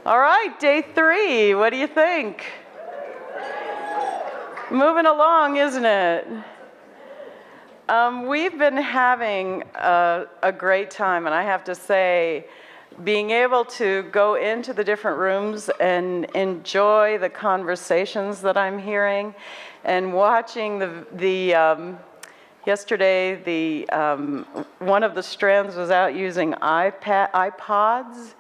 All right, day 3. What do you think? Moving along, isn't it? We've been having a great time, and I have to say, being able to go into the different rooms and enjoy the conversations that I'm hearing, and watching yesterday, one of the Strands was out using iPods.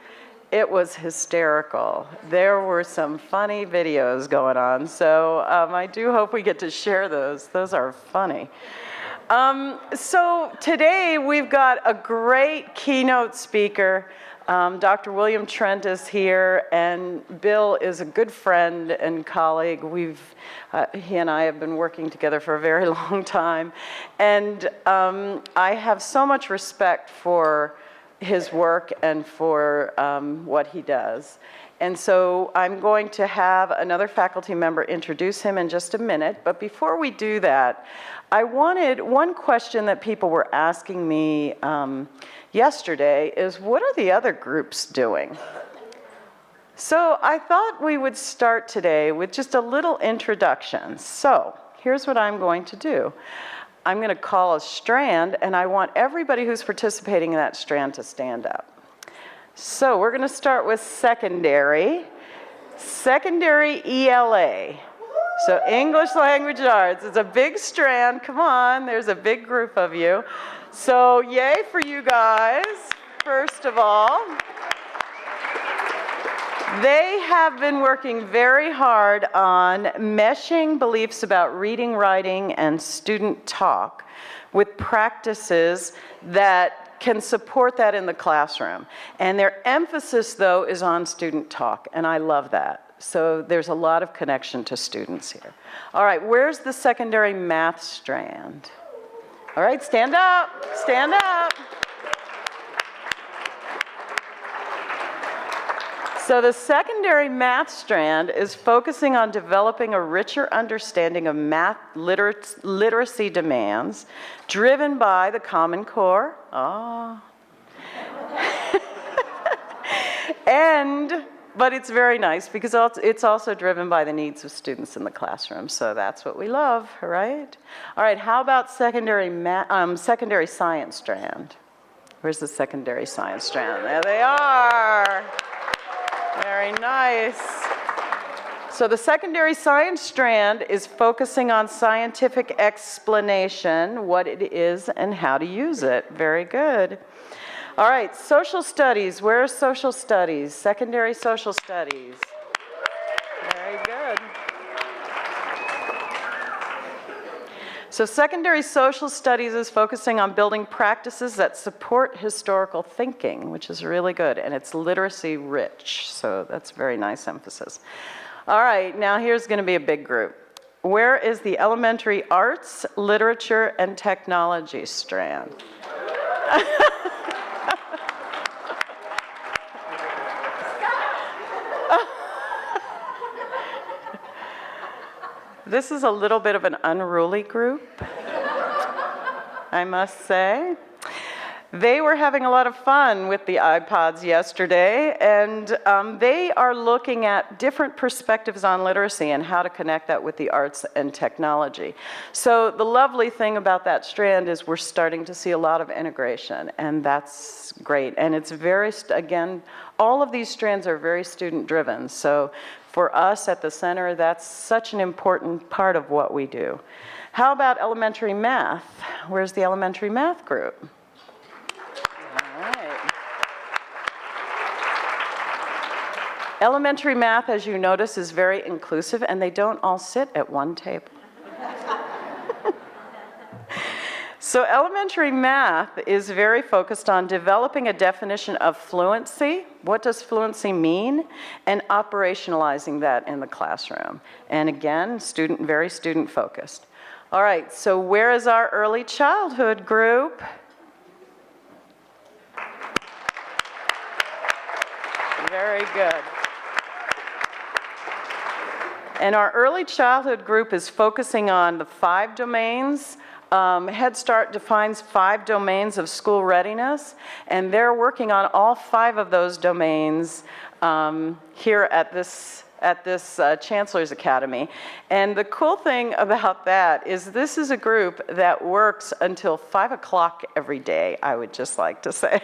It was hysterical. There were some funny videos going on, so I do hope we get to share those. Those are funny. So today we've got a great keynote speaker. Dr. William Trent is here, and Bill is a good friend and colleague. He and I have been working together for a very long time, and I have so much respect for his work and for what he does. And so I'm going to have another faculty member introduce him in just a minute, but before we do that, I wanted, one question that people were asking me yesterday is, what are the other groups doing? So I thought we would start today with just a little introduction. So here's what I'm going to do. I'm going to call a strand, and I want everybody who's participating in that strand to stand up. So we're going to start with secondary ELA. So English Language Arts. It's a big strand. Come on, there's a big group of you. So yay for you guys, first of all. They have been working very hard on meshing beliefs about reading, writing, and student talk with practices that can support that in the classroom. And their emphasis, though, is on student talk, and I love that. So there's a lot of connection to students here. All right, where's the secondary math strand? All right, stand up, stand up. So the secondary math strand is focusing on developing a richer understanding of math literacy demands driven by the Common Core. But it's very nice because it's also driven by the needs of students in the classroom. So that's what we love, right? All right, how about secondary science strand? Where's the secondary science strand? There they are. Very nice. So the secondary science strand is focusing on scientific explanation, what it is and how to use it. Very good. All right, social studies. Where is social studies? Secondary social studies. Very good. So secondary social studies is focusing on building practices that support historical thinking, which is really good, and it's literacy rich, so that's a very nice emphasis. All right, now here's going to be a big group. Where is the elementary arts, literature, and technology strand? This is a little bit of an unruly group, I must say. They were having a lot of fun with the iPods yesterday, and they are looking at different perspectives on literacy and how to connect that with the arts and technology. So the lovely thing about that strand is we're starting to see a lot of integration, and that's great. And it's very, again, all of these strands are very student-driven. So for us at the center, that's such an important part of what we do. How about elementary math? Where's the elementary math group? All right. Elementary math, as you notice, is very inclusive, and they don't all sit at one table. So elementary math is very focused on developing a definition of fluency. What does fluency mean? And operationalizing that in the classroom. And again, very student focused. All right, so where is our early childhood group? Very good. And our early childhood group is focusing on the 5 domains Head Start defines 5 domains of school readiness, and they're working on all 5 of those domains here at this Chancellor's Academy. And the cool thing about that is this is a group that works until 5 o'clock every day, I would just like to say.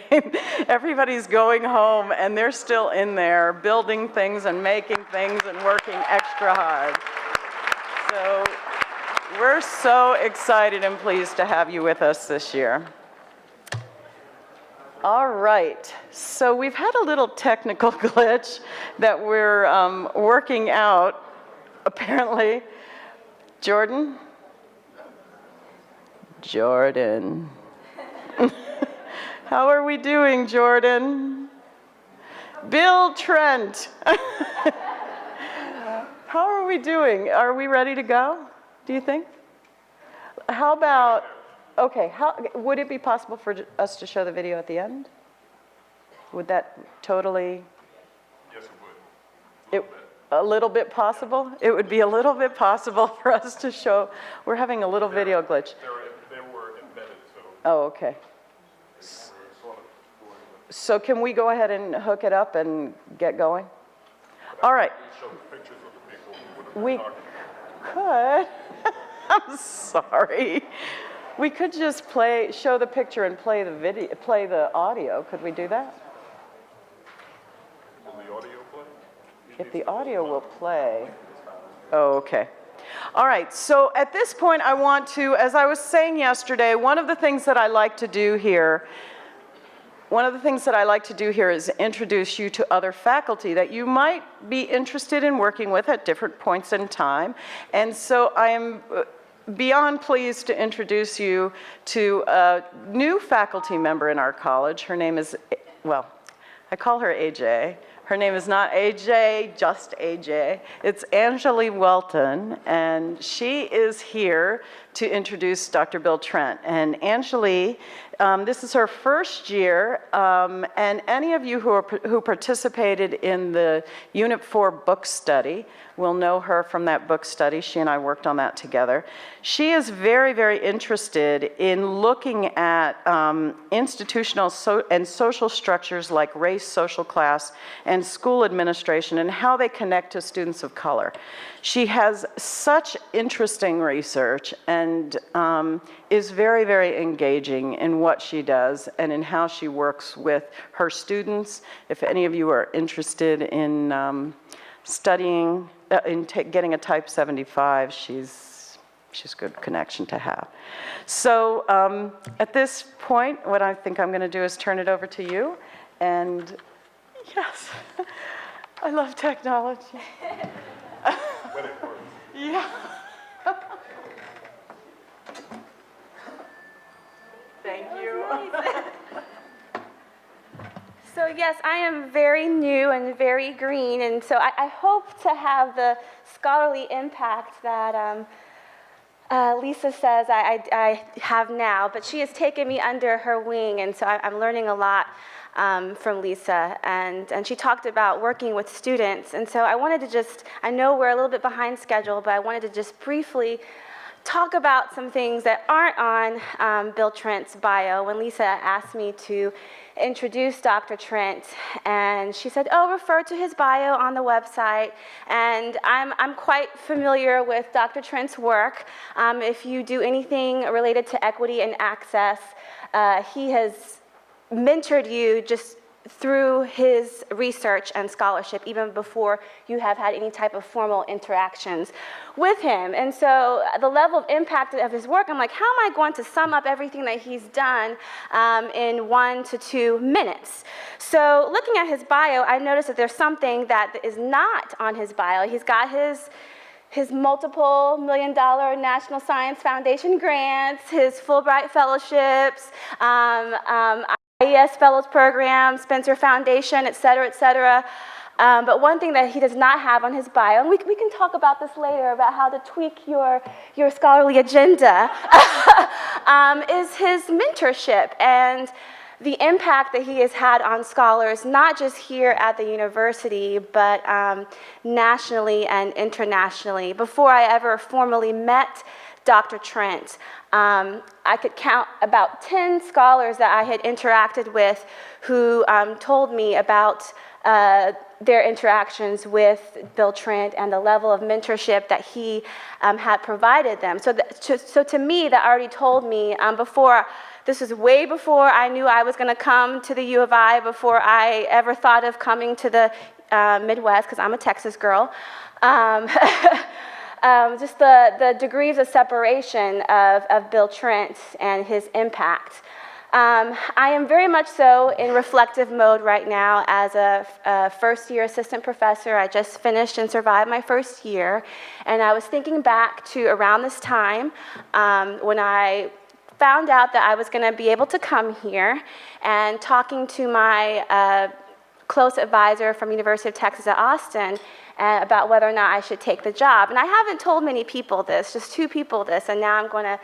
Everybody's going home and they're still in there building things and making things and working extra hard. So we're so excited and pleased to have you with us this year. All right, so we've had a little technical glitch that we're working out, apparently. Jordan? Jordan. How are we doing, Jordan? Bill Trent. How are we doing? Are we ready to go, do you think? How about... Okay, would it be possible for us to show the video at the end? Would that totally? Yes, it would. A little bit possible? It would be a little bit possible for us to show. We're having a little video glitch. They were embedded, so. Oh, okay. So can we go ahead and hook it up and get going? All right. Show pictures of the people we could. I'm sorry. We could just show the picture and play the audio. Could we do that? Will the audio play? If the audio will play. Oh, okay. All right, so at this point I want to, as I was saying yesterday, one of the things that I like to do here is introduce you to other faculty that you might be interested in working with at different points in time. And so I am beyond pleased to introduce you to a new faculty member in our college. Her name is, well, I call her AJ. Her name is not AJ, just AJ. It's Angeli Welton, and she is here to introduce Dr. Bill Trent. And Angeli, this is her first year, and any of you who participated in the Unit 4 book study will know her from that book study. She and I worked on that together. She is very, very interested in looking at institutional and social structures like race, social class, and school administration and how they connect to students of color. She has such interesting research and is very, very engaging in what she does and in how she works with her students. If any of you are interested in studying, getting a type 75, she's a good connection to have. So at this point, what I think I'm going to do is turn it over to you. And yes, I love technology. When it works. Yeah. Thank you. So yes, I am very new and very green, and so I hope to have the scholarly impact that Lisa says I have now, but she has taken me under her wing, and so I'm learning a lot from Lisa, and she talked about working with students, and so I wanted to just, I know we're a little bit behind schedule, but I wanted to just briefly talk about some things that aren't on Bill Trent's bio. When Lisa asked me to introduce Dr. Trent, and she said, oh, refer to his bio on the website, and I'm quite familiar with Dr. Trent's work. If you do anything related to equity and access, he has mentored you just through his research and scholarship, even before you have had any type of formal interactions with him. And so the level of impact of his work, I'm like, how am I going to sum up everything that he's done in 1 to 2 minutes? So looking at his bio, I noticed that there's something that is not on his bio. He's got his multiple $1 million National Science Foundation grants, his Fulbright fellowships, IES Fellows Program, Spencer Foundation, et cetera, but one thing that he does not have on his bio, and we can talk about this later about how to tweak your scholarly agenda, is his mentorship and the impact that he has had on scholars, not just here at the university, but nationally and internationally. Before I ever formally met Dr. Trent. I could count about 10 scholars that I had interacted with who told me about their interactions with Bill Trent and the level of mentorship that he had provided them. So to me, that already told me this was way before I knew I was going to come to the U of I, before I ever thought of coming to the Midwest, because I'm a Texas girl. Just the degrees of separation of Bill Trent and his impact. I am very much so in reflective mode right now as a first-year assistant professor. I just finished and survived my first year, and I was thinking back to around this time when I found out that I was going to be able to come here, and talking to my close advisor from University of Texas at Austin about whether or not I should take the job. And I haven't told many people this, just 2 people this, and now I'm going to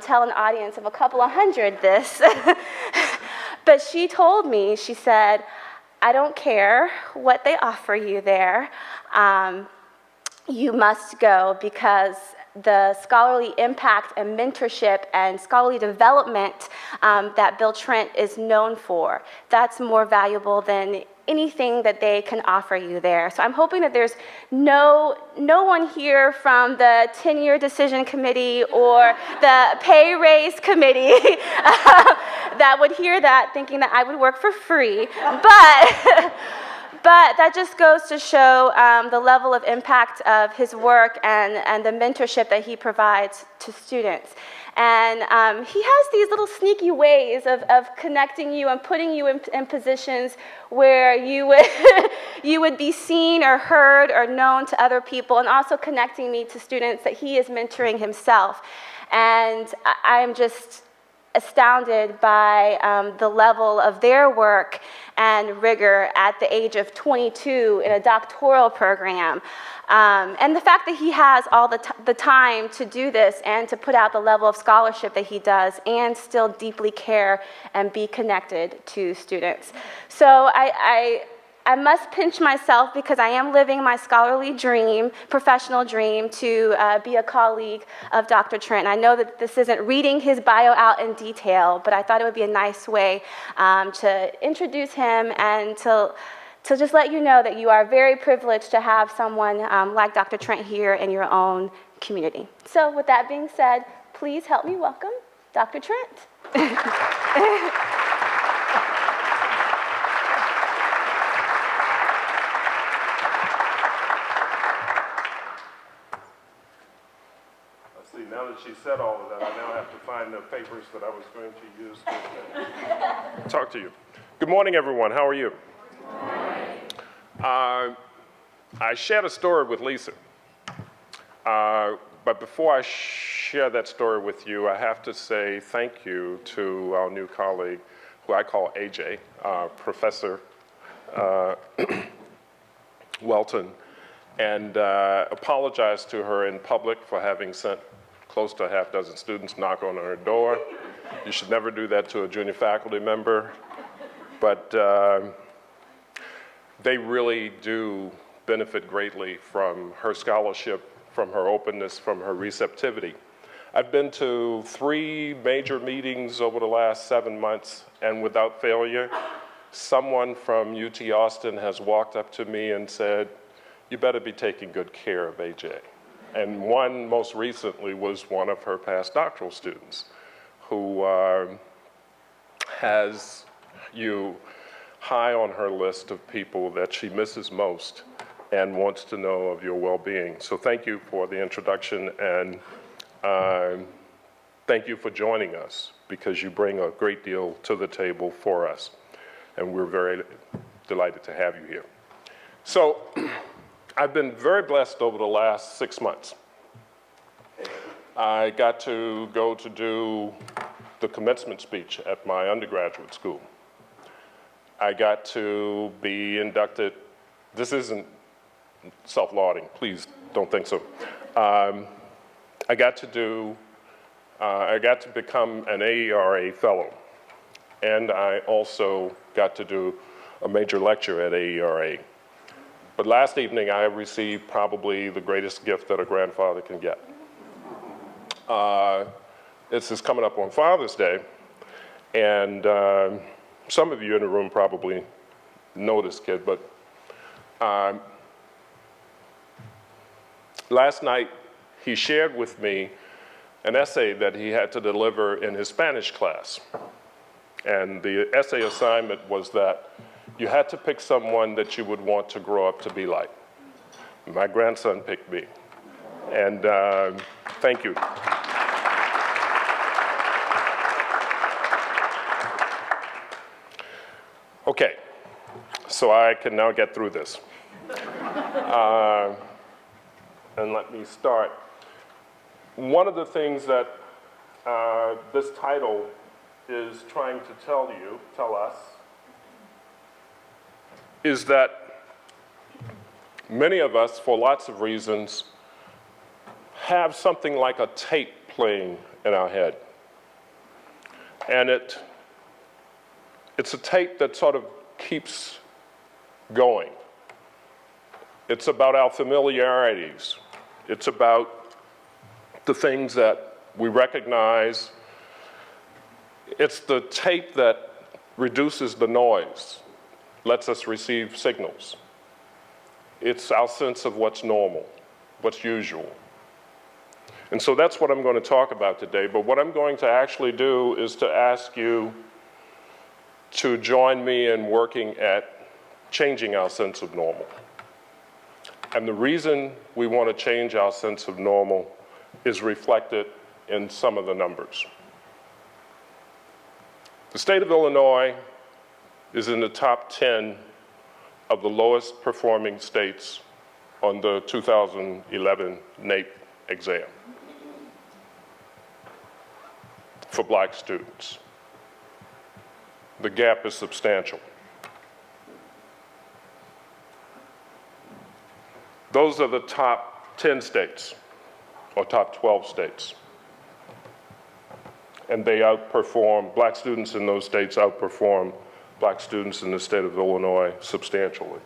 tell an audience of a couple of hundred this. But she told me, she said, I don't care what they offer you there, you must go, because the scholarly impact and mentorship and scholarly development that Bill Trent is known for, that's more valuable than anything that they can offer you there. So I'm hoping that there's no one here from the tenure decision committee or the pay raise committee that would hear that thinking that I would work for free. But that just goes to show the level of impact of his work and the mentorship that he provides to students. And he has these little sneaky ways of connecting you and putting you in positions where you would be seen or heard or known to other people, and also connecting me to students that he is mentoring himself. And I'm just astounded by the level of their work and rigor at the age of 22 in a doctoral program. And the fact that he has all the time to do this and to put out the level of scholarship that he does and still deeply care and be connected to students. So I must pinch myself, because I am living my scholarly dream, professional dream, to be a colleague of Dr. Trent. I know that this isn't reading his bio out in detail, but I thought it would be a nice way to introduce him and to just let you know that you are very privileged to have someone like Dr. Trent here in your own community. So with that being said, please help me welcome Dr. Trent. Now that she said all of that, I now have to find the papers that I was going to use to talk to you. Good morning, everyone. How are you? Good morning. I shared a story with Lisa. But before I share that story with you, I have to say thank you to our new colleague, who I call AJ, Professor Welton, and apologize to her in public for having sent close to a half dozen students knock on her door. You should never do that to a junior faculty member. But they really do benefit greatly from her scholarship, from her openness, from her receptivity. I've been to 3 major meetings over the last 7 months, and without failure, someone from UT Austin has walked up to me and said, "You better be taking good care of AJ." And one, most recently, was one of her past doctoral students who has you high on her list of people that she misses most and wants to know of your well-being. So thank you for the introduction, and thank you for joining us, because you bring a great deal to the table for us, and we're very delighted to have you here. So I've been very blessed over the last 6 months. I got to go to do the commencement speech at my undergraduate school. I got to be inducted. This isn't self-lauding, please don't think so. I got to become an AERA fellow, and I also got to do a major lecture at AERA. But last evening, I received probably the greatest gift that a grandfather can get. This is coming up on Father's Day, and some of you in the room probably know this kid, but last night he shared with me an essay that he had to deliver in his Spanish class. And the essay assignment was that you had to pick someone that you would want to grow up to be like. My grandson picked me, and thank you. Okay, so I can now get through this. And let me start. One of the things that this title is trying to tell us, is that many of us, for lots of reasons, have something like a tape playing in our head. And it's a tape that sort of keeps going. It's about our familiarities. It's about the things that we recognize. It's the tape that reduces the noise, lets us receive signals. It's our sense of what's normal, what's usual. And so that's what I'm going to talk about today. But what I'm going to actually do is to ask you to join me in working at changing our sense of normal. And the reason we want to change our sense of normal is reflected in some of the numbers. The state of Illinois is in the top 10 of the lowest performing states on the 2011 NAEP exam for black students. The gap is substantial. Those are the top 10 states, or top 12 states. And they outperform, black students in those states outperform black students in the state of Illinois substantially.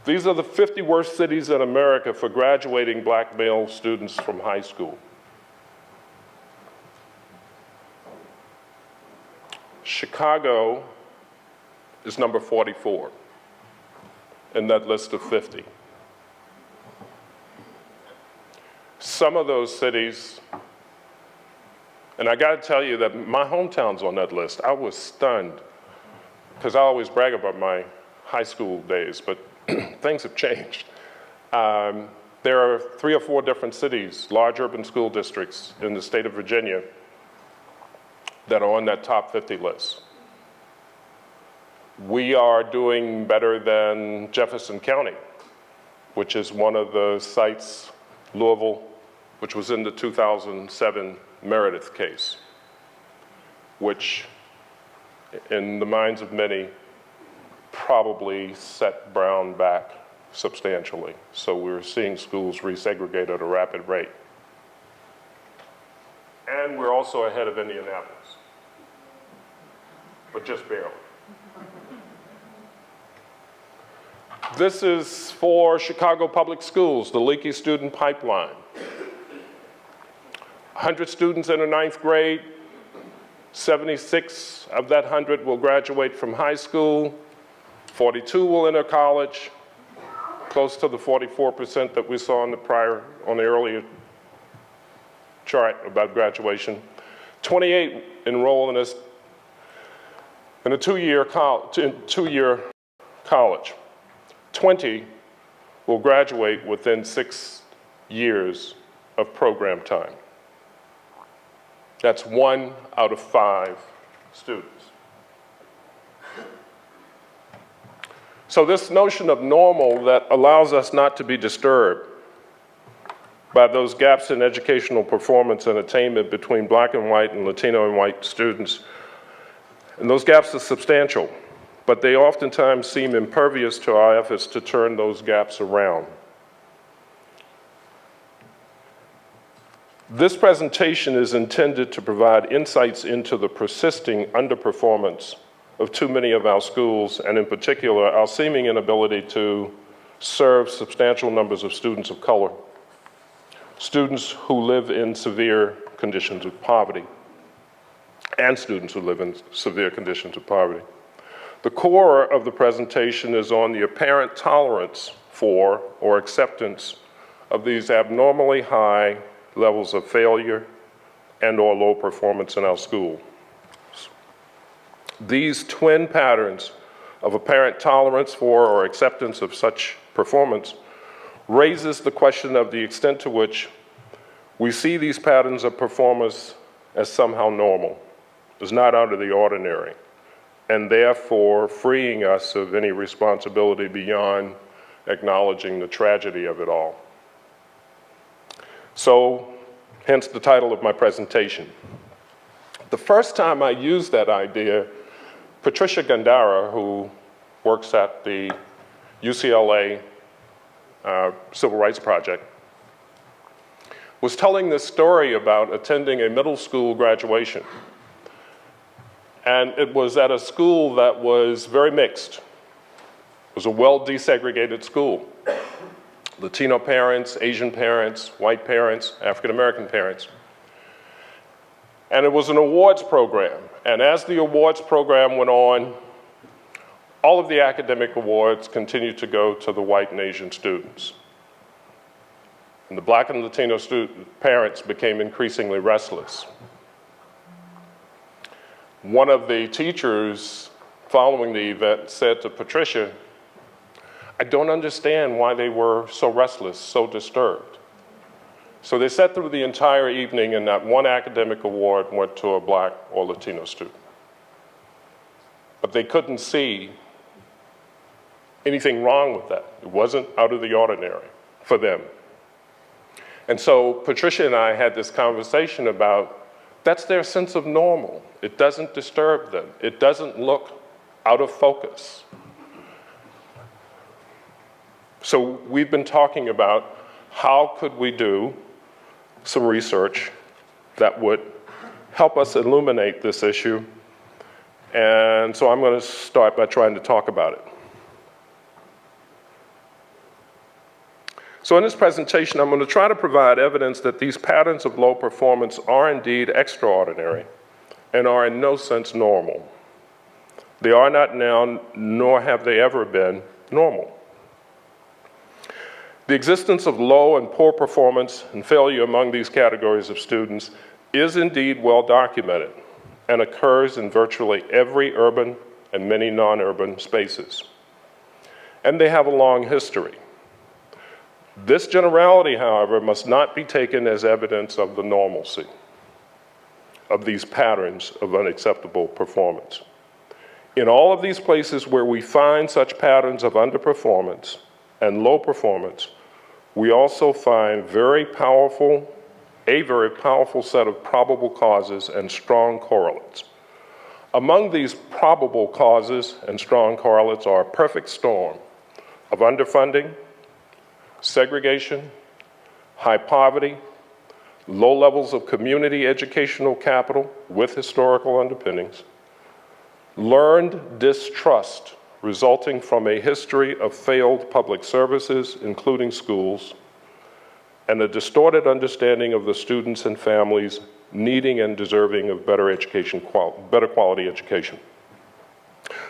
These are the 50 worst cities in America for graduating black male students from high school. Chicago is number 44 in that list of 50. Some of those cities, and I gotta tell you that my hometown's on that list. I was stunned, because I always brag about my high school days, but things have changed. There are 3 or 4 different cities, large urban school districts in the state of Virginia that are on that top 50 list. We are doing better than Jefferson County, which is one of the sites, Louisville, which was in the 2007 Meredith case, which in the minds of many probably set Brown back substantially. So we're seeing schools resegregate at a rapid rate. And we're also ahead of Indianapolis, but just barely. This is for Chicago Public Schools, the Leaky student pipeline. 100 students in the 9th grade, 76 of that 100 will graduate from high school, 42 will enter college, close to the 44% that we saw on the earlier chart about graduation. 28 enroll in a two-year college. 20 will graduate within 6 years of program time. That's 1 out of 5 students. So this notion of normal that allows us not to be disturbed by those gaps in educational performance and attainment between black and white and Latino and white students, and those gaps are substantial, but they oftentimes seem impervious to our efforts to turn those gaps around. This presentation is intended to provide insights into the persisting underperformance of too many of our schools, and in particular, our seeming inability to serves substantial numbers of students of color, students who live in severe conditions of poverty, and students who live in severe conditions of poverty. The core of the presentation is on the apparent tolerance for or acceptance of these abnormally high levels of failure and or low performance in our schools. These twin patterns of apparent tolerance for or acceptance of such performance raises the question of the extent to which we see these patterns of performance as somehow normal, as not out of the ordinary, and therefore freeing us of any responsibility beyond acknowledging the tragedy of it all. So, hence the title of my presentation. The first time I used that idea, Patricia Gandara, who works at the UCLA Civil Rights Project, was telling this story about attending a middle school graduation. And it was at a school that was very mixed. It was a well-desegregated school. Latino parents, Asian parents, white parents, African-American parents. And it was an awards program. And as the awards program went on, all of the academic awards continued to go to the white and Asian students. And the Black and Latino parents became increasingly restless. One of the teachers following the event said to Patricia, "I don't understand why they were so restless, so disturbed." So they sat through the entire evening and not one academic award went to a Black or Latino student. But they couldn't see anything wrong with that. It wasn't out of the ordinary for them. And so Patricia and I had this conversation about that's their sense of normal. It doesn't disturb them. It doesn't look out of focus. So we've been talking about how could we do some research that would help us illuminate this issue. And so I'm going to start by trying to talk about it. So in this presentation, I'm going to try to provide evidence that these patterns of low performance are indeed extraordinary and are in no sense normal. They are not now, nor have they ever been, normal. The existence of low and poor performance and failure among these categories of students is indeed well documented and occurs in virtually every urban and many non-urban spaces. And they have a long history. This generality, however, must not be taken as evidence of the normalcy of these patterns of unacceptable performance. In all of these places where we find such patterns of underperformance and low performance, we also find a very powerful set of probable causes and strong correlates. Among these probable causes and strong correlates are a perfect storm of underfunding, segregation, high poverty, low levels of community educational capital with historical underpinnings, learned distrust resulting from a history of failed public services, including schools, and a distorted understanding of the students and families needing and deserving of better quality education.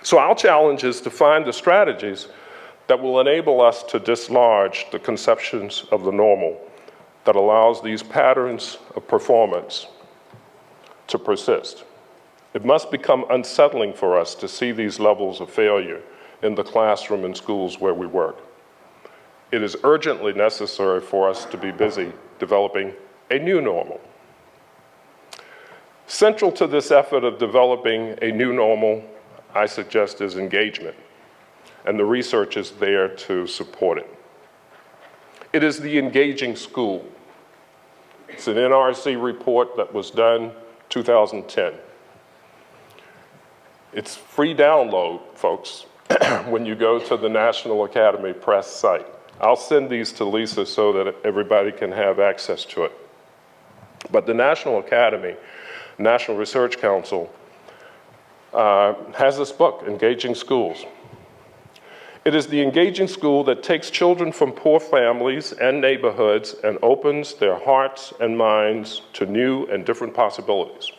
So our challenge is to find the strategies that will enable us to dislodge the conceptions of the normal that allows these patterns of performance to persist. It must become unsettling for us to see these levels of failure in the classroom and schools where we work. It is urgently necessary for us to be busy developing a new normal. Central to this effort of developing a new normal, I suggest, is engagement. And the research is there to support it. It is the engaging school. It's an NRC report that was done 2010. It's free download, folks, when you go to the National Academy Press site. I'll send these to Lisa so that everybody can have access to it. But the National Academy, National Research Council, has this book, Engaging Schools. It is the engaging school that takes children from poor families and neighborhoods and opens their hearts and minds to new and different possibilities.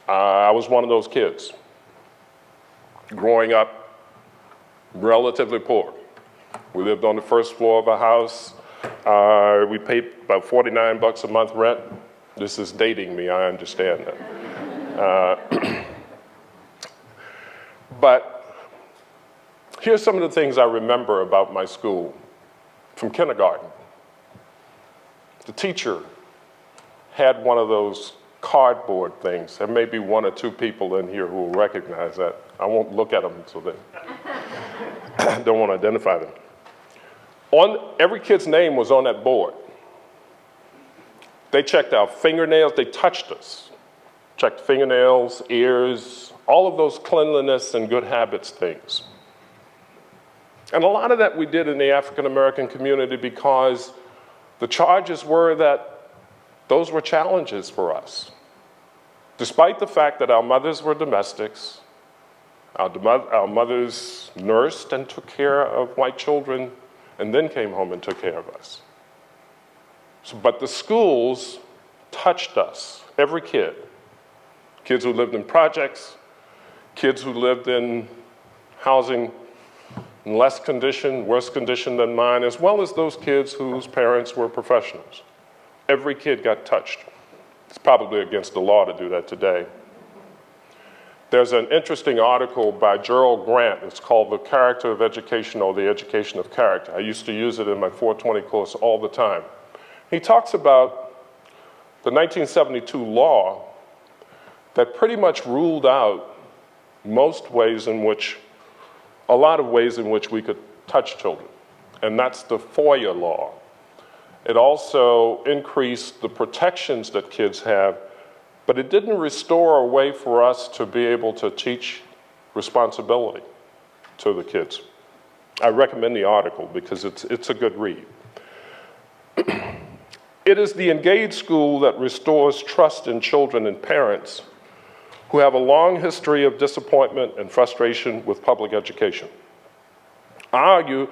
I was one of those kids, growing up relatively poor. We lived on the first floor of a house. We paid about $49 a month rent. This is dating me, I understand that. But here's some of the things I remember about my school from kindergarten. The teacher had one of those cardboard things. There may be one or two people in here who will recognize that. I won't look at them so they don't want to identify them. Every kid's name was on that board. They checked our fingernails, they touched us. Checked fingernails, ears, all of those cleanliness and good habits things. And a lot of that we did in the African American community because the charges were that those were challenges for us. Despite the fact that our mothers were domestics, our mothers nursed and took care of white children and then came home and took care of us. But the schools touched us, every kid. Kids who lived in projects, kids who lived in housing in worse condition than mine, as well as those kids whose parents were professionals. Every kid got touched. It's probably against the law to do that today. There's an interesting article by Gerald Grant. It's called The Character of Education, or The Education of Character. I used to use it in my 420 course all the time. He talks about the 1972 law that pretty much ruled out a lot of ways in which we could touch children, and that's the FOIA law. It also increased the protections that kids have, but it didn't restore a way for us to be able to teach responsibility to the kids. I recommend the article because it's a good read. It is the engaged school that restores trust in children and parents who have a long history of disappointment and frustration with public education. I argue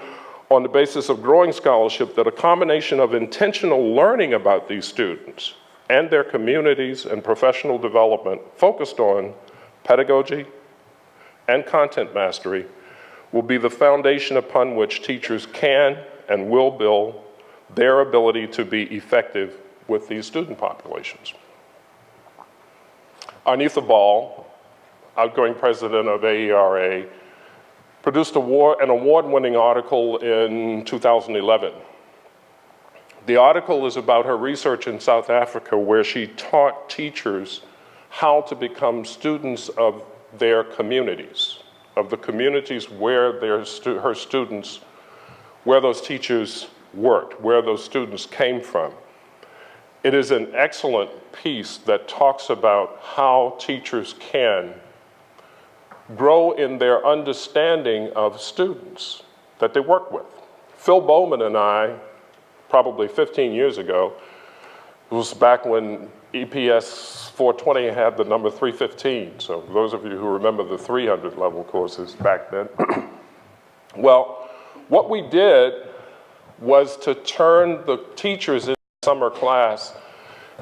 on the basis of growing scholarship that a combination of intentional learning about these students and their communities and professional development focused on pedagogy and content mastery will be the foundation upon which teachers can and will build their ability to be effective with these student populations. Arnitha Ball, outgoing president of AERA, produced an award-winning article in 2011. The article is about her research in South Africa, where she taught teachers how to become students of their communities, of the communities where her students, where those teachers worked, where those students came from. It is an excellent piece that talks about how teachers can grow in their understanding of students that they work with. Phil Bowman and I, probably 15 years ago, it was back when EPS 420 had the number 315, so those of you who remember the 300 level courses back then. Well, what we did was to turn the teachers in summer class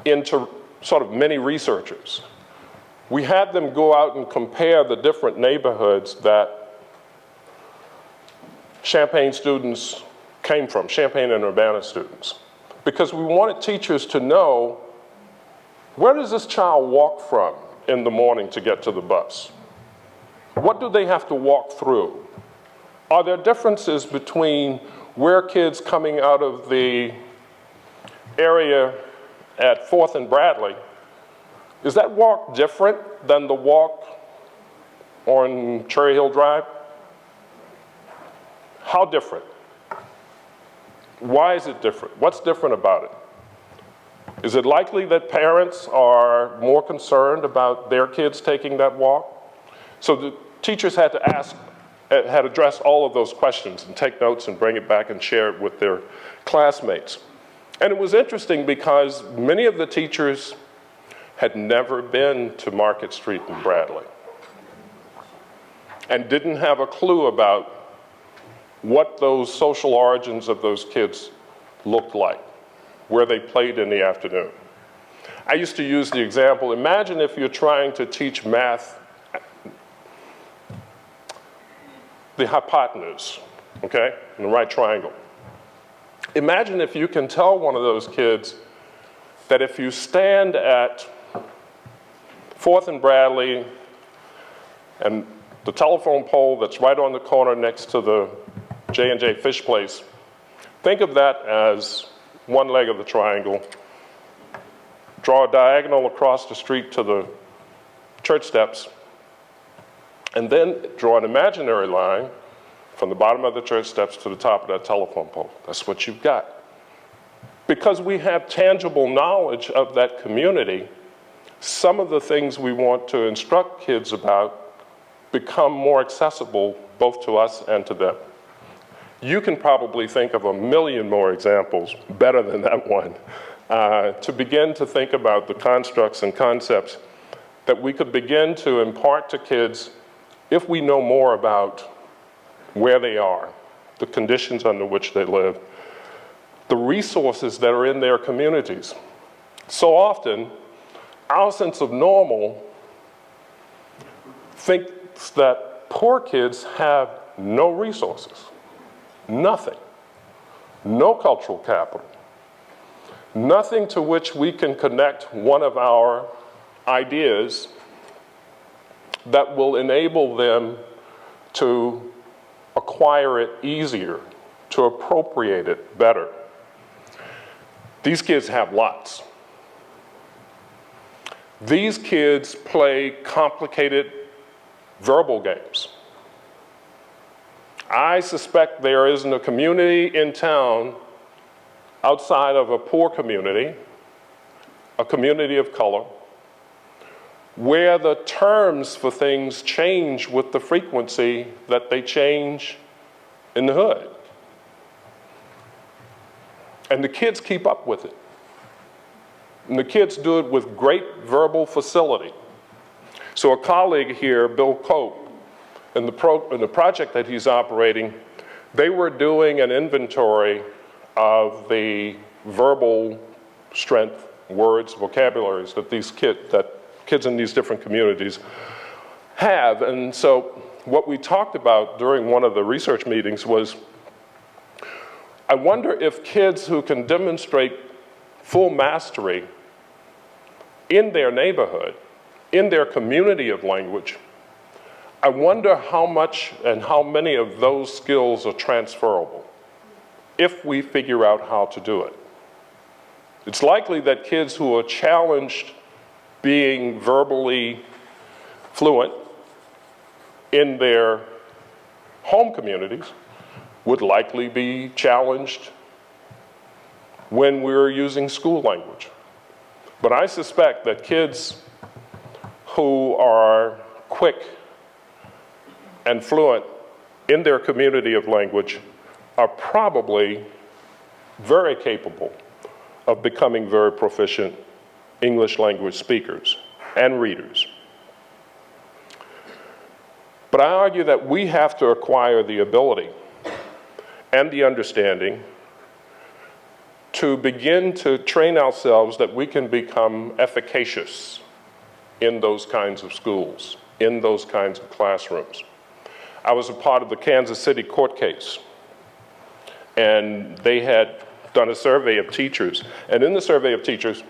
into sort of mini researchers. We had them go out and compare the different neighborhoods that Champaign students came from, Champaign and Urbana students, because we wanted teachers to know, where does this child walk from in the morning to get to the bus? What do they have to walk through? Are there differences between where kids coming out of the area at 4th and Bradley, is that walk different than the walk on Cherry Hill Drive? How different? Why is it different? What's different about it? Is it likely that parents are more concerned about their kids taking that walk? So the teachers had to address all of those questions and take notes and bring it back and share it with their classmates. And it was interesting because many of the teachers had never been to Market Street in Bradley and didn't have a clue about what those social origins of those kids looked like, where they played in the afternoon. I used to use the example, imagine if you're trying to teach math, the hypotenuse, okay, in the right triangle. Imagine if you can tell one of those kids that if you stand at 4th and Bradley and the telephone pole that's right on the corner next to the J&J Fish Place, think of that as one leg of the triangle. Draw a diagonal across the street to the church steps, and then draw an imaginary line from the bottom of the church steps to the top of that telephone pole. That's what you've got. Because we have tangible knowledge of that community, some of the things we want to instruct kids about become more accessible both to us and to them. You can probably think of a million more examples better than that one to begin to think about the constructs and concepts that we could begin to impart to kids if we know more about where they are, the conditions under which they live, the resources that are in their communities. So often, our sense of normal thinks that poor kids have no resources, nothing, no cultural capital, nothing to which we can connect one of our ideas that will enable them to acquire it easier, to appropriate it better. These kids have lots. These kids play complicated verbal games. I suspect there isn't a community in town outside of a poor community, a community of color, where the terms for things change with the frequency that they change in the hood. And the kids keep up with it. And the kids do it with great verbal facility. So a colleague here, Bill Cope, in the project that he's operating, they were doing an inventory of the verbal strength, words, vocabularies that kids in these different communities have. And so what we talked about during one of the research meetings was, I wonder if kids who can demonstrate full mastery in their neighborhood, in their community of language, I wonder how much and how many of those skills are transferable if we figure out how to do it. It's likely that kids who are challenged being verbally fluent in their home communities would likely be challenged when we're using school language. But I suspect that kids who are quick and fluent in their community of language are probably very capable of becoming very proficient English language speakers and readers. But I argue that we have to acquire the ability and the understanding to begin to train ourselves that we can become efficacious in those kinds of schools, in those kinds of classrooms. I was a part of the Kansas City court case, and they had done a survey of teachers. And in the survey of teachers,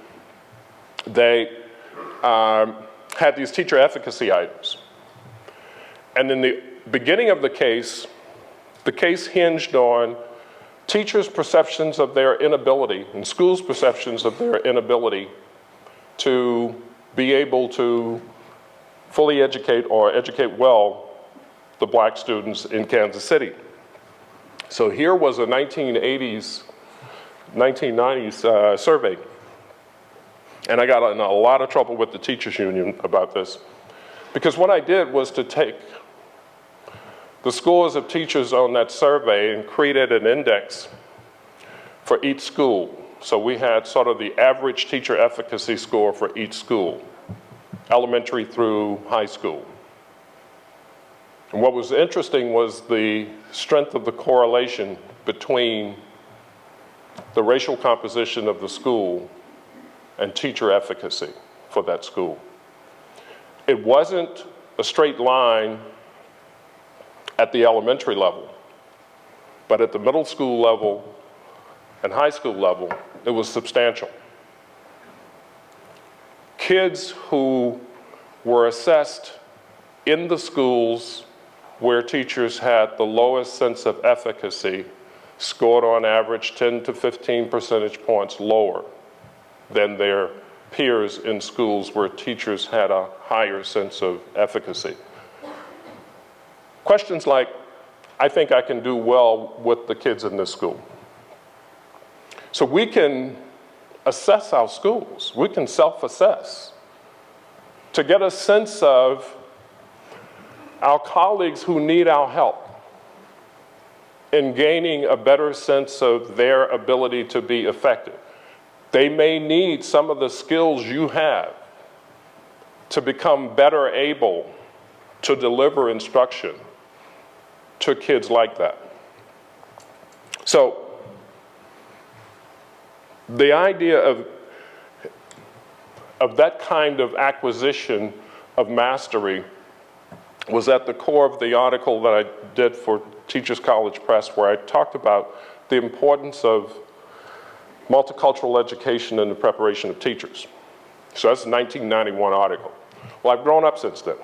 they had these teacher efficacy items. And in the beginning of the case hinged on teachers' perceptions of their inability and schools' perceptions of their inability to be able to fully educate or educate well the black students in Kansas City. So here was a 1990s survey. And I got in a lot of trouble with the teachers union about this, because what I did was to take the scores of teachers on that survey and created an index for each school. So we had sort of the average teacher efficacy score for each school, elementary through high school. And what was interesting was the strength of the correlation between the racial composition of the school and teacher efficacy for that school. It wasn't a straight line at the elementary level, but at the middle school level and high school level, it was substantial. Kids who were assessed in the schools where teachers had the lowest sense of efficacy scored on average 10 to 15 percentage points lower than their peers in schools where teachers had a higher sense of efficacy. Questions like, I think I can do well with the kids in this school. So we can assess our schools. We can self-assess to get a sense of our colleagues who need our help in gaining a better sense of their ability to be effective. They may need some of the skills you have to become better able to deliver instruction to kids like that. So the idea of that kind of acquisition of mastery was at the core of the article that I did for Teachers College Press, where I talked about the importance of multicultural education in the preparation of teachers. So that's a 1991 article. Well, I've grown up since then.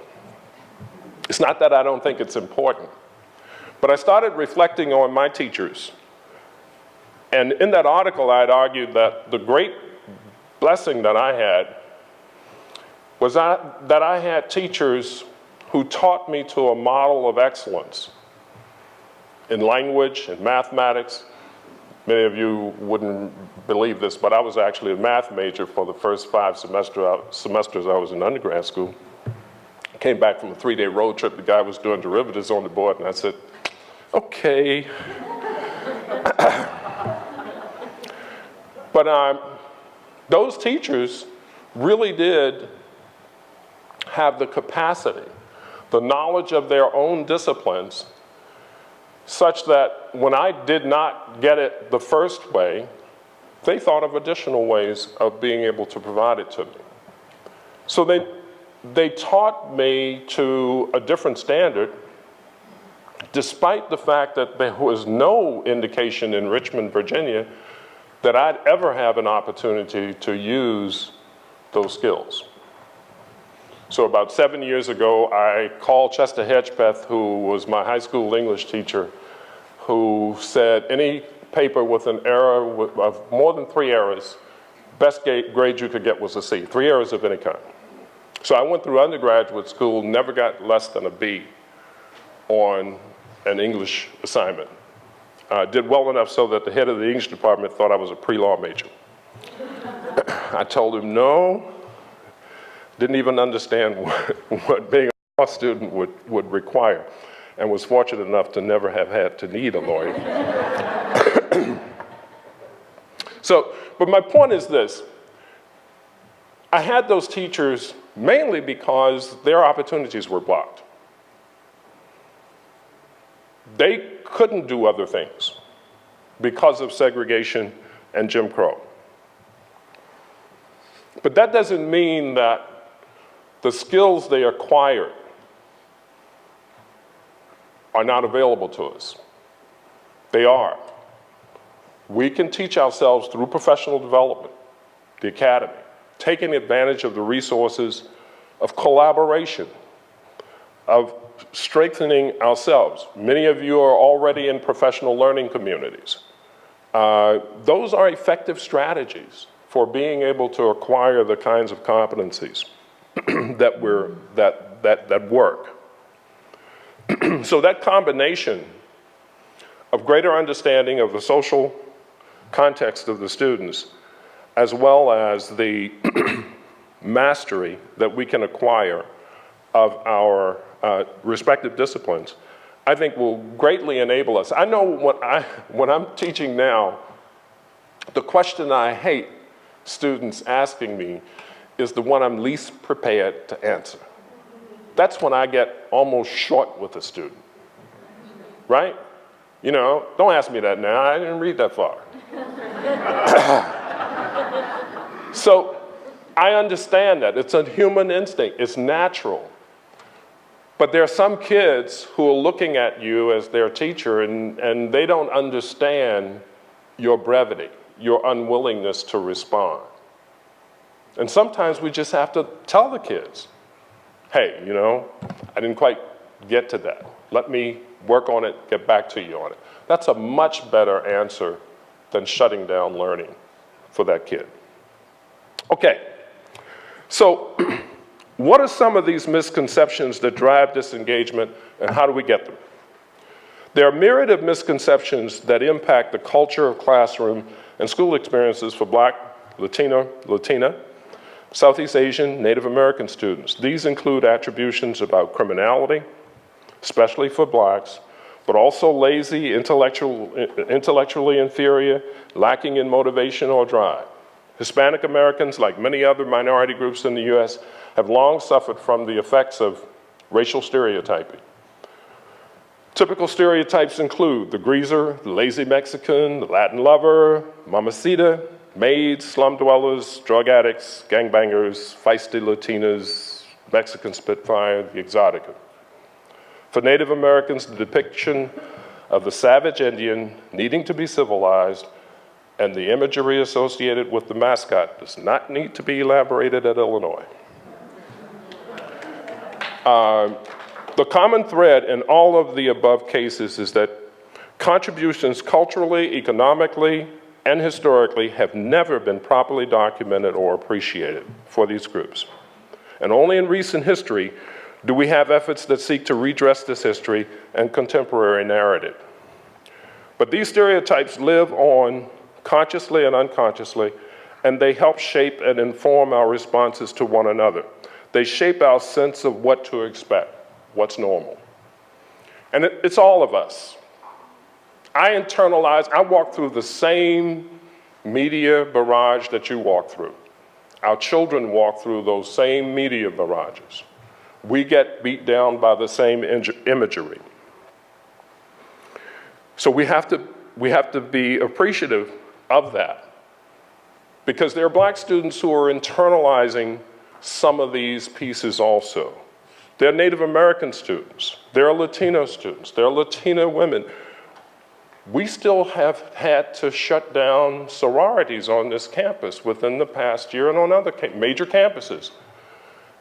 It's not that I don't think it's important, but I started reflecting on my teachers. And in that article, I had argued that the great blessing that I had was that I had teachers who taught me to a model of excellence in language and mathematics. Many of you wouldn't believe this, but I was actually a math major for the first 5 semesters I was in undergrad school. I came back from a 3-day road trip. The guy was doing derivatives on the board, and I said, okay. But those teachers really did have the capacity, the knowledge of their own disciplines, such that when I did not get it the first way, they thought of additional ways of being able to provide it to me. So they taught me to a different standard, despite the fact that there was no indication in Richmond, Virginia, that I'd ever have an opportunity to use those skills. So about 7 years ago, I called Chester Hedgepeth, who was my high school English teacher, who said any paper with an error of more than 3 errors, best grade you could get was a C, 3 errors of any kind. So I went through undergraduate school, never got less than a B on an English assignment. Did well enough so that the head of the English department thought I was a pre-law major. I told him no, didn't even understand what being a law student would require, and was fortunate enough to never have had to need a lawyer. But my point is this. I had those teachers mainly because their opportunities were blocked. They couldn't do other things because of segregation and Jim Crow. But that doesn't mean that the skills they acquired are not available to us. They are. We can teach ourselves through professional development, the academy, taking advantage of the resources of collaboration, of strengthening ourselves. Many of you are already in professional learning communities. Those are effective strategies for being able to acquire the kinds of competencies that work. So that combination of greater understanding of the social context of the students, as well as the mastery that we can acquire of our respective disciplines, I think will greatly enable us. I know when I'm teaching now, the question I hate students asking me is the one I'm least prepared to answer. that's when I get almost short with a student, right? You know, don't ask me that now, I didn't read that far. So I understand that, it's a human instinct, it's natural. But there are some kids who are looking at you as their teacher and they don't understand your brevity, your unwillingness to respond. And sometimes we just have to tell the kids, hey, you know, I didn't quite get to that. Let me work on it, get back to you on it. That's a much better answer than shutting down learning for that kid. Okay, so what are some of these misconceptions that drive disengagement, and how do we get them? There are a myriad of misconceptions that impact the culture of classroom and school experiences for Black, Latina, Southeast Asian, Native American students. These include attributions about criminality, especially for Blacks, but also lazy, intellectually inferior, lacking in motivation or drive. Hispanic Americans, like many other minority groups in the US, have long suffered from the effects of racial stereotyping. Typical stereotypes include the greaser, the lazy Mexican, the Latin lover, mamacita, maids, slum dwellers, drug addicts, gangbangers, feisty Latinas, Mexican Spitfire, the exotica. For Native Americans, the depiction of the savage Indian needing to be civilized and the imagery associated with the mascot does not need to be elaborated at Illinois. The common thread in all of the above cases is that contributions culturally, economically, and historically have never been properly documented or appreciated for these groups. And only in recent history do we have efforts that seek to redress this history and contemporary narrative. But these stereotypes live on consciously and unconsciously, and they help shape and inform our responses to one another. They shape our sense of what to expect, what's normal. And it's all of us. I walk through the same media barrage that you walk through. Our children walk through those same media barrages. We get beat down by the same imagery. So we have to be appreciative of that, because there are Black students who are internalizing some of these pieces also. There are Native American students, there are Latino students, there are Latina women. We still have had to shut down sororities on this campus within the past year and on other major campuses.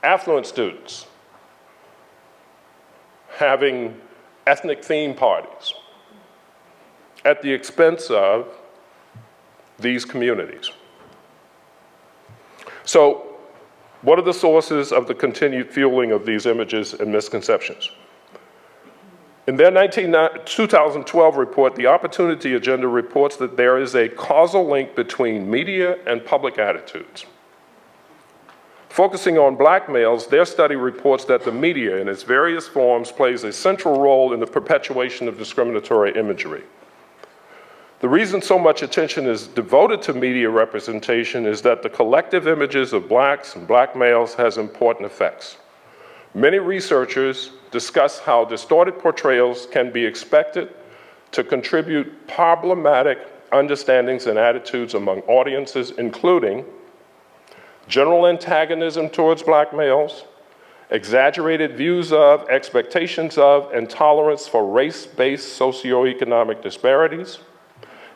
Affluent students having ethnic theme parties at the expense of these communities. So, what are the sources of the continued fueling of these images and misconceptions? In their 2012 report, the Opportunity Agenda reports that there is a causal link between media and public attitudes. Focusing on Black males, their study reports that the media in its various forms plays a central role in the perpetuation of discriminatory imagery. The reason so much attention is devoted to media representation is that the collective images of Blacks and Black males has important effects. Many researchers discuss how distorted portrayals can be expected to contribute problematic understandings and attitudes among audiences, including general antagonism towards Black males, exaggerated views of, expectations of, and tolerance for race-based socioeconomic disparities,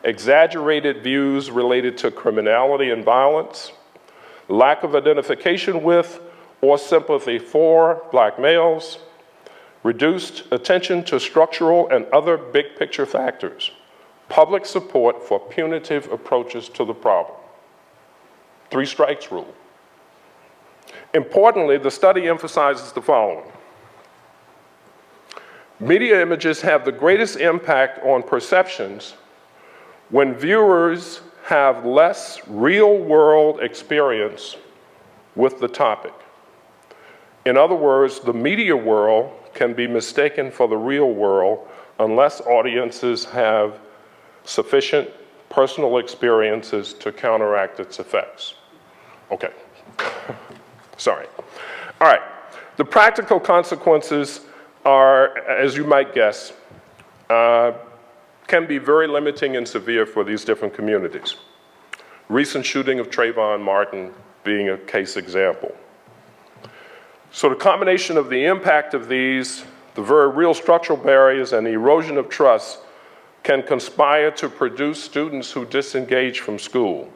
exaggerated views related to criminality and violence, lack of identification with or sympathy for Black males, reduced attention to structural and other big picture factors, public support for punitive approaches to the problem. 3 strikes rule. Importantly, the study emphasizes the following. Media images have the greatest impact on perceptions when viewers have less real-world experience with the topic. In other words, the media world can be mistaken for the real world unless audiences have sufficient personal experiences to counteract its effects. Okay, sorry. All right, The practical consequences are, as you might guess, can be very limiting and severe for these different communities. Recent shooting of Trayvon Martin being a case example. So the combination of the impact of these, the very real structural barriers and the erosion of trust can conspire to produce students who disengage from school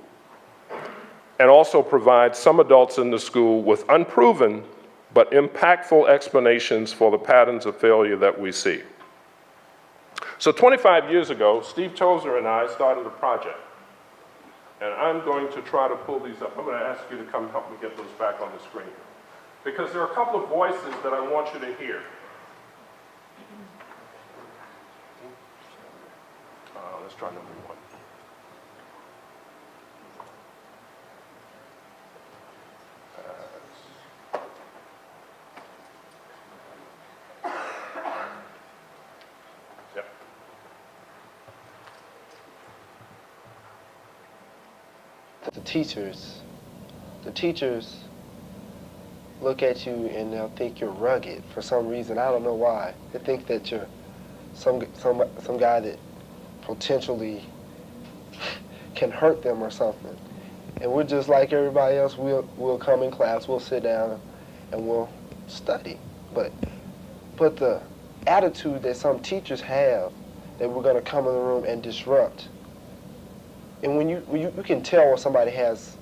and also provide some adults in the school with unproven but impactful explanations for the patterns of failure that we see. So 25 years ago, Steve Tozer and I started a project. And I'm going to try to pull these up. I'm going to ask you to come help me get those back on the screen. Because there are a couple of voices that I want you to hear. Let's try number one. Yep. The teachers look at you and they'll think you're rugged for some reason. I don't know why. They think that you're some guy that potentially can hurt them or something. And we're just like everybody else. We'll come in class, we'll sit down, and we'll study. But the attitude that some teachers have, that we're going to come in the room and disrupt. And when you can tell when somebody has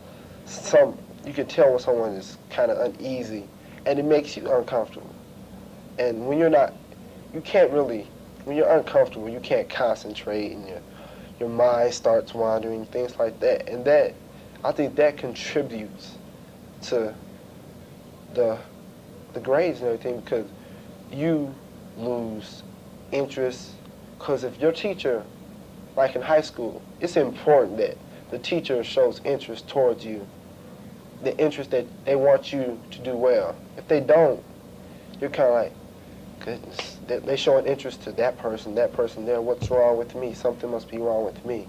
you can tell when someone is kind of uneasy, and it makes you uncomfortable. And when you're uncomfortable, you can't concentrate, and your mind starts wandering, things like that. And I think that contributes to the grades and everything, because you lose interest. Because if your teacher, like in high school, it's important that the teacher shows interest towards you, the interest that they want you to do well. If they don't, you're kind of like, goodness, they show an interest to that person there, what's wrong with me? Something must be wrong with me.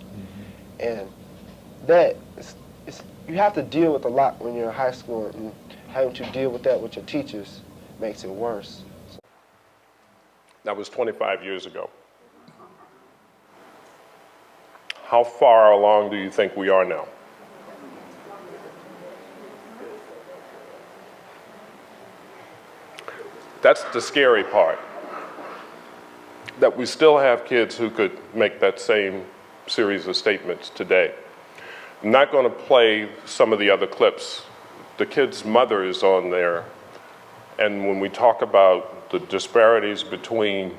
Mm-hmm. And that you have to deal with a lot when you're in high school, and having to deal with that with your teachers makes it worse. That was 25 years ago. How far along do you think we are now? That's the scary part, that we still have kids who could make that same series of statements today. I'm not going to play some of the other clips. The kid's mother is on there, and when we talk about the disparities between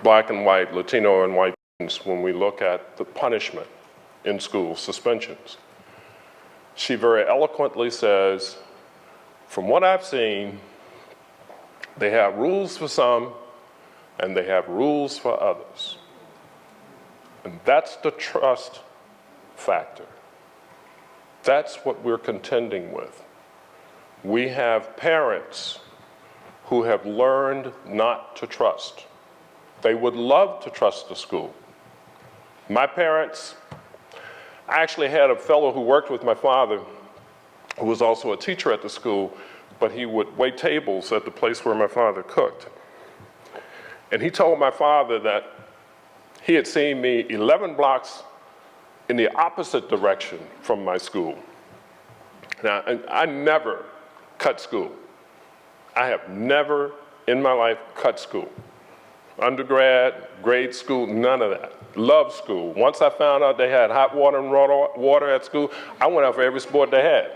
black and white, Latino and white students, when we look at the punishment in school, suspensions, she very eloquently says, from what I've seen, they have rules for some and they have rules for others. And that's the trust factor. That's what we're contending with. We have parents who have learned not to trust. They would love to trust the school. My parents, I actually had a fellow who worked with my father who was also a teacher at the school, but he would wait tables at the place where my father cooked. And he told my father that he had seen me 11 blocks in the opposite direction from my school. Now, I never cut school. I have never in my life cut school. Undergrad, grade school, none of that. Loved school. Once I found out they had hot water and raw water at school, I went out for every sport they had.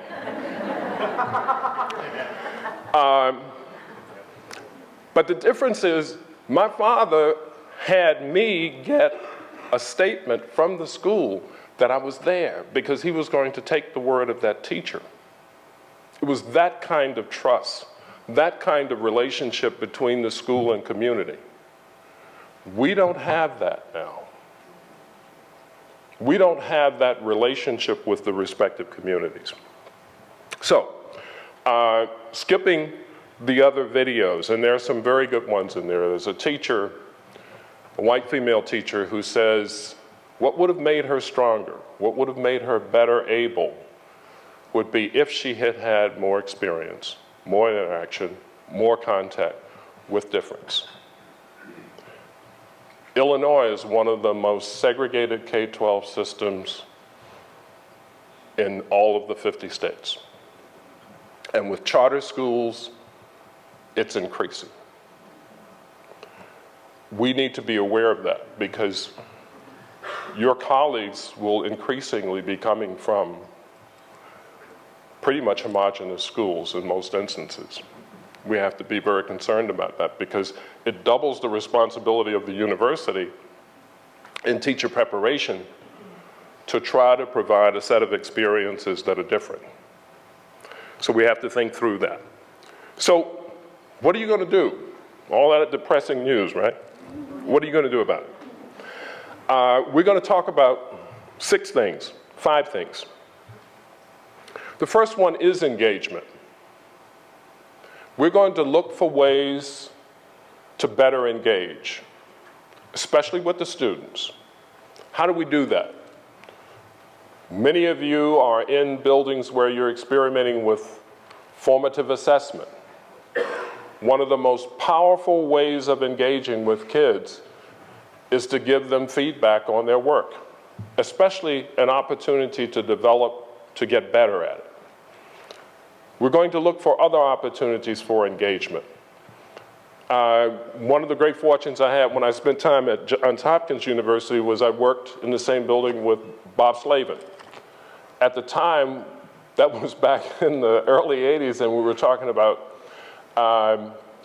But the difference is, my father had me get a statement from the school that I was there because he was going to take the word of that teacher. It was that kind of trust, that kind of relationship between the school and community. We don't have that now. We don't have that relationship with the respective communities. So, skipping the other videos, and there are some very good ones in there. There's a teacher, a white female teacher, who says, what would have made her stronger, what would have made her better able, would be if she had had more experience more interaction, more contact with difference. Illinois is one of the most segregated K-12 systems in all of the 50 states. And with charter schools, it's increasing. We need to be aware of that because your colleagues will increasingly be coming from pretty much homogeneous schools in most instances. We have to be very concerned about that because it doubles the responsibility of the university in teacher preparation to try to provide a set of experiences that are different. So we have to think through that. So what are you going to do? All that depressing news, right? What are you going to do about it? We're going to talk about 5 things. The first one is engagement. We're going to look for ways to better engage, especially with the students. How do we do that? Many of you are in buildings where you're experimenting with formative assessment. One of the most powerful ways of engaging with kids is to give them feedback on their work, especially an opportunity to develop, to get better at it. We're going to look for other opportunities for engagement. One of the great fortunes I had when I spent time at Johns Hopkins University was I worked in the same building with Bob Slavin. At the time, that was back in the early 80s, and we were talking about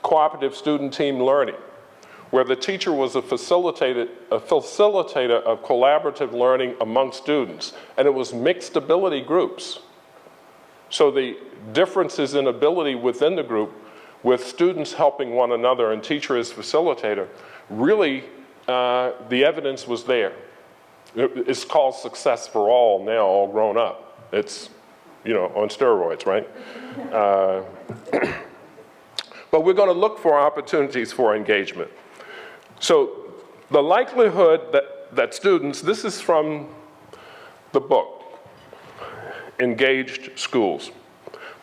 cooperative student team learning, where the teacher was a facilitator of collaborative learning among students, and it was mixed ability groups. So the differences in ability within the group, with students helping one another and teacher as facilitator, really the evidence was there. It's called Success for All now, all grown up. It's, on steroids, right? But we're going to look for opportunities for engagement. So the likelihood that students, this is from the book, Engaged Schools.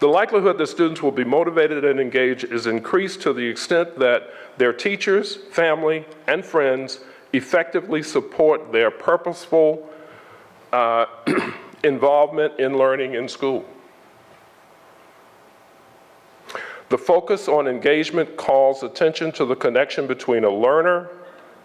The likelihood that students will be motivated and engaged is increased to the extent that their teachers, family, and friends effectively support their purposeful involvement in learning in school. The focus on engagement calls attention to the connection between a learner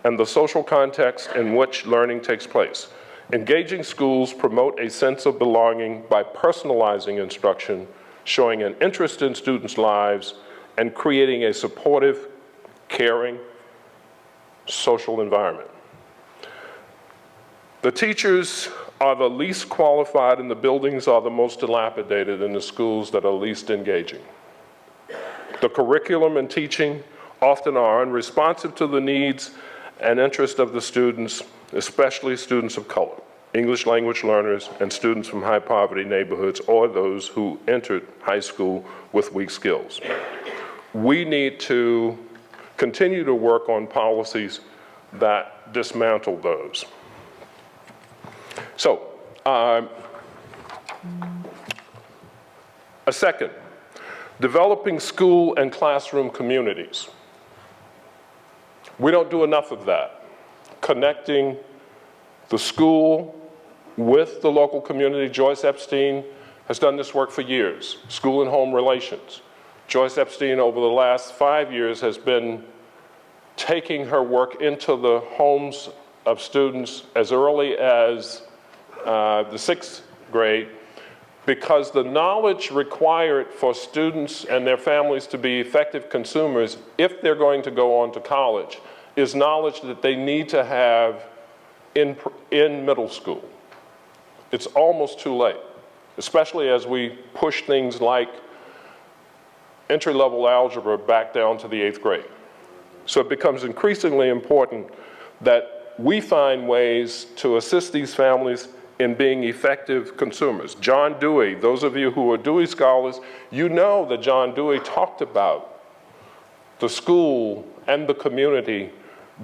and the social context in which learning takes place. Engaging schools promote a sense of belonging by personalizing instruction, showing an interest in students' lives, and creating a supportive, caring, social environment. The teachers are the least qualified and the buildings are the most dilapidated in the schools that are least engaging. The curriculum and teaching often are unresponsive to the needs and interests of the students, especially students of color, English language learners, and students from high poverty neighborhoods, or those who entered high school with weak skills. We need to continue to work on policies that dismantle those. So, a second, developing school and classroom communities. We don't do enough of that. Connecting the school with the local community. Joyce Epstein has done this work for years, school and home relations. Joyce Epstein, over the last 5 years, has been taking her work into the homes of students as early as the 6th grade, because the knowledge required for students and their families to be effective consumers, if they're going to go on to college, is knowledge that they need to have in middle school. It's almost too late, especially as we push things like entry-level algebra back down to the 8th grade. So it becomes increasingly important that we find ways to assist these families in being effective consumers. John Dewey, those of you who are Dewey scholars, you know that John Dewey talked about the school and the community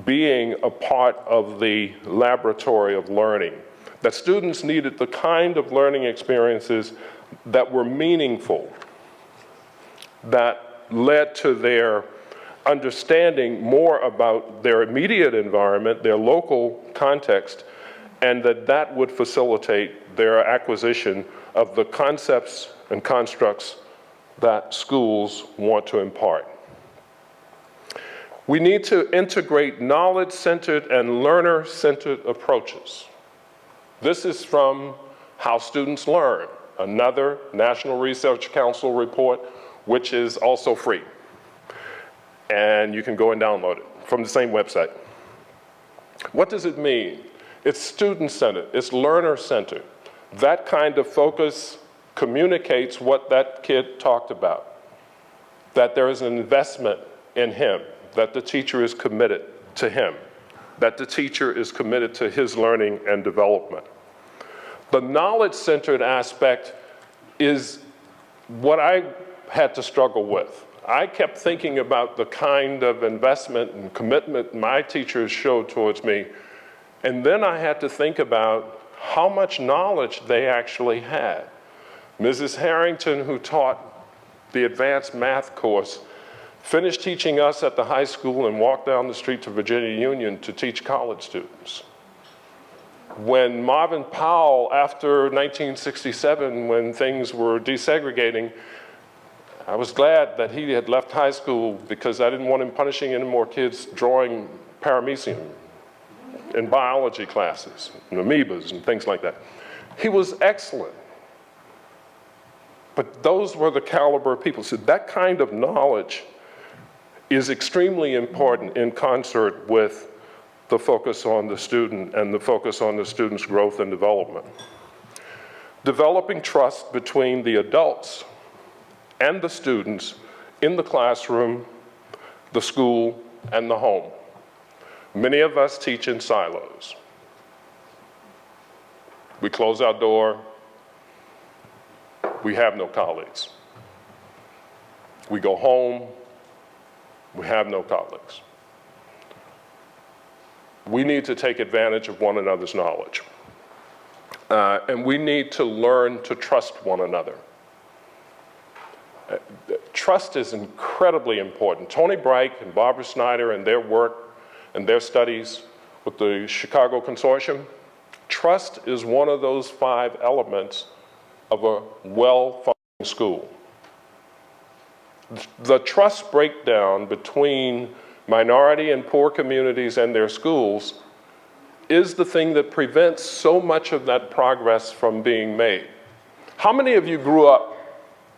being a part of the laboratory of learning, that students needed the kind of learning experiences that were meaningful that led to their understanding more about their immediate environment, their local context, and that would facilitate their acquisition of the concepts and constructs that schools want to impart. We need to integrate knowledge-centered and learner-centered approaches. This is from How Students Learn, another National Research Council report, which is also free. And you can go and download it from the same website. What does it mean? It's student-centered, it's learner-centered. That kind of focus communicates what that kid talked about, that there is an investment in him, that the teacher is committed to him, that the teacher is committed to his learning and development. The knowledge-centered aspect is what I had to struggle with. I kept thinking about the kind of investment and commitment my teachers showed towards me, and then I had to think about how much knowledge they actually had. Mrs. Harrington, who taught the advanced math course, finished teaching us at the high school and walked down the street to Virginia Union to teach college students. When Marvin Powell, after 1967, when things were desegregating, I was glad that he had left high school because I didn't want him punishing any more kids drawing paramecium in biology classes, and amoebas and things like that. He was excellent. But those were the caliber of people. So that kind of knowledge is extremely important in concert with the focus on the student and the focus on the student's growth and development. Developing trust between the adults and the students in the classroom, the school, and the home. Many of us teach in silos. We close our door, we have no colleagues. We go home, we have no colleagues. We need to take advantage of one another's knowledge. And we need to learn to trust one another. Trust is incredibly important. Tony Bright and Barbara Snyder and their work and their studies with the Chicago Consortium, trust is one of those 5 elements of a well-functioning school. The trust breakdown between minority and poor communities and their schools is the thing that prevents so much of that progress from being made. How many of you grew up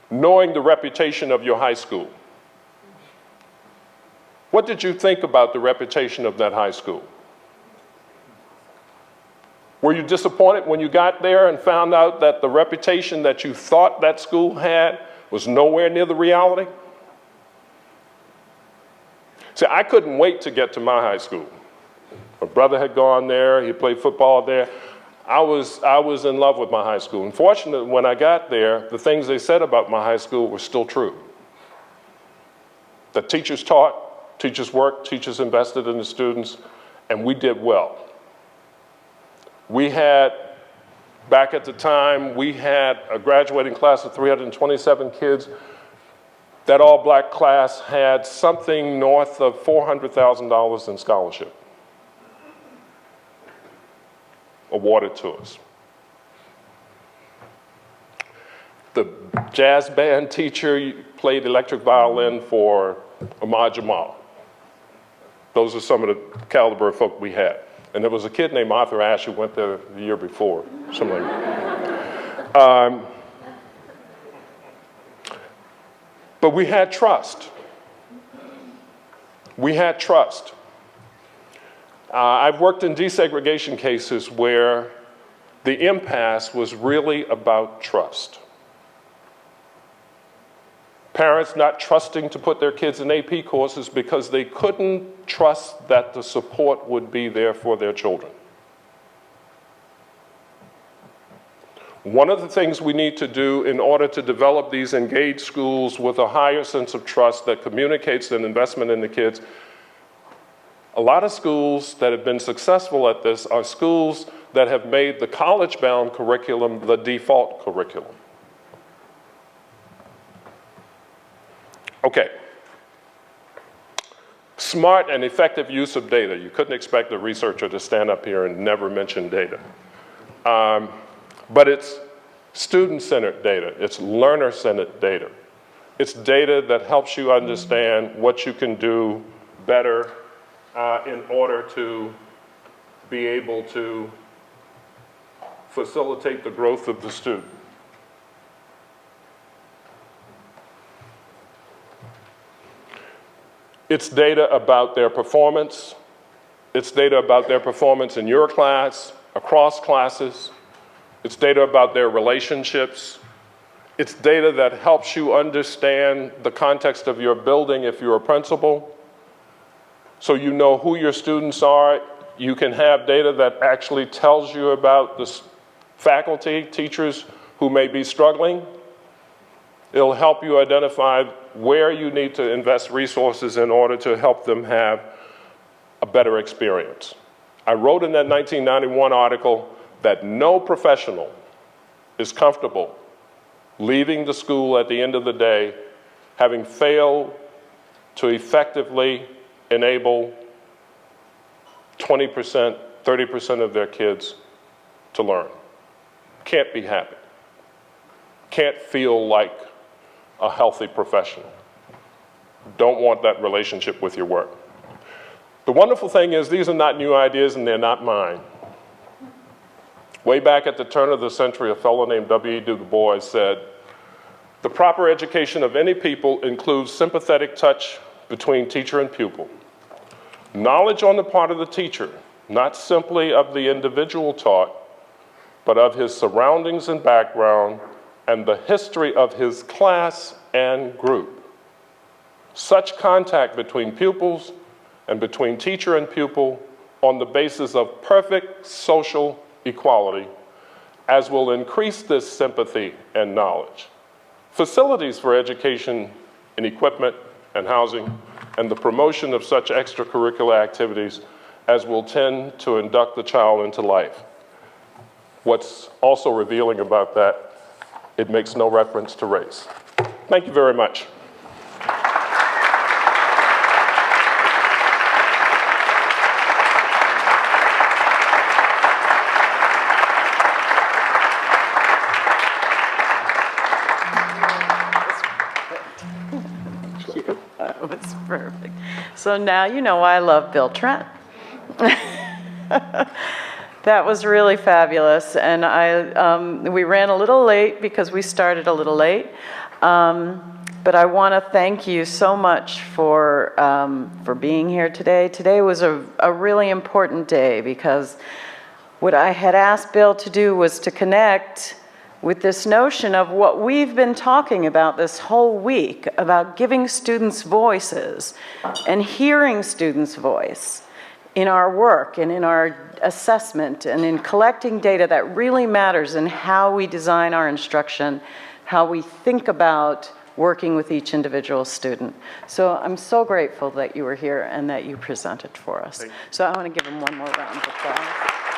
knowing the reputation of your high school? What did you think about the reputation of that high school? Were you disappointed when you got there and found out that the reputation that you thought that school had was nowhere near the reality? See, I couldn't wait to get to my high school. My brother had gone there, he played football there. I was in love with my high school. Unfortunately, when I got there, the things they said about my high school were still true. The teachers taught, teachers worked, teachers invested in the students, and we did well. We had, back at the time, we had a graduating class of 327 kids. That all-black class had something north of $400,000 in scholarship awarded to us. The jazz band teacher played electric violin for Ahmad Jamal. Those are some of the caliber of folk we had. And there was a kid named Arthur Ashe who went there the year before, something like that. But we had trust. We had trust. I've worked in desegregation cases where the impasse was really about trust. Parents not trusting to put their kids in AP courses because they couldn't trust that the support would be there for their children. One of the things we need to do in order to develop these engaged schools with a higher sense of trust that communicates an investment in the kids, a lot of schools that have been successful at this are schools that have made the college-bound curriculum the default curriculum. Okay. Smart and effective use of data. You couldn't expect a researcher to stand up here and never mention data. But it's student-centered data. It's learner-centered data. It's data that helps you understand what you can do better in order to be able to facilitate the growth of the student. It's data about their performance. It's data about their performance in your class, across classes. It's data about their relationships. It's data that helps you understand the context of your building if you're a principal, so you know who your students are. You can have data that actually tells you about the faculty, teachers who may be struggling. It'll help you identify where you need to invest resources in order to help them have a better experience. I wrote in that 1991 article that no professional is comfortable leaving the school at the end of the day having failed to effectively enable 20%, 30% of their kids to learn. Can't be happy. Can't feel like a healthy professional. Don't want that relationship with your work. The wonderful thing is these are not new ideas and they're not mine. Way back at the turn of the century, a fellow named W.E. Du Bois said, "The proper education of any people includes sympathetic touch between teacher and pupil. Knowledge on the part of the teacher, not simply of the individual taught, but of his surroundings and background and the history of his class and group. Such contact between pupils and between teacher and pupil on the basis of perfect social equality, as will increase this sympathy and knowledge. Facilities for education in equipment and housing, and the promotion of such extracurricular activities as will tend to induct the child into life." What's also revealing about that, it makes no reference to race. Thank you very much. That was perfect. So now you know why I love Bill Trent. That was really fabulous, and we ran a little late because we started a little late, but I want to thank you so much for being here today. Today was a really important day because what I had asked Bill to do was to connect with this notion of what we've been talking about this whole week, about giving students voices and hearing students' voice in our work and in our assessment and in collecting data that really matters in how we design our instruction, how we think about working with each individual student. So I'm so grateful that you were here and that you presented for us. So I want to give him one more round of applause.